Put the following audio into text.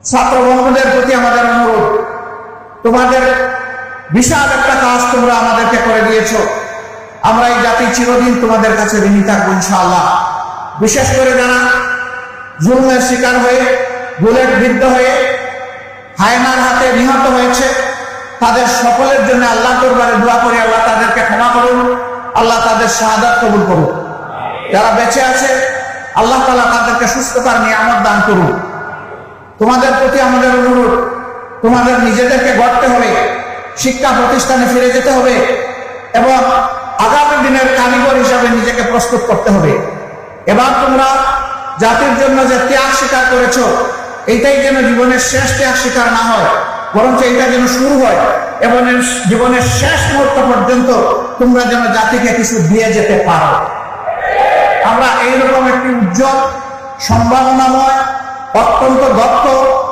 ছাত্র বন্ধুদের প্রতি আমাদের অনুরোধ, তোমাদের বিশাল একটা কাজ তোমরা আমাদেরকে করে দিয়েছো। আমরা এই জাতি চিরদিন তোমাদের কাছে ঋণী থাকবো ইনশাআল্লাহ। বিশেষ করে যারা জুলমের শিকার হয়ে, বুলেট বিদ্ধ হয়ে, হায়নার হাতে নিহত হয়েছে, তাদের সকলের জন্য আল্লাহ দরবারে দোয়া করে আল্লাহ তাদেরকে ক্ষমা করুন, আল্লাহ তাদের শাহাদাত কবুল করুন। যারা বেঁচে আছে আল্লাহ তাআলা তাদেরকে সুস্থতার নিয়ামত দান করুন। তোমাদের প্রতি আমাদের অনুরোধ, তোমাদের নিজেদেরকে গড়তে হবে, শিক্ষা প্রতিষ্ঠানে ফিরে যেতে হবে এবং আগামী দিনের কারিগর হিসাবে নিজেকে প্রস্তুত করতে হবে। এবার তোমরা জাতির জন্য যে ত্যাগ স্বীকার করেছো, এইটাই যেন জীবনের শেষ ত্যাগ স্বীকার না হয়, বরঞ্চ এটা যেন শুরু হয় এবং জীবনের শেষ মুহূর্ত পর্যন্ত তোমরা যেন জাতিকে কিছু দিয়ে যেতে পারো। আমরা এইরকম একটি উজ্জ্বল, সম্ভাবনাময়, অত্যন্ত দক্ষ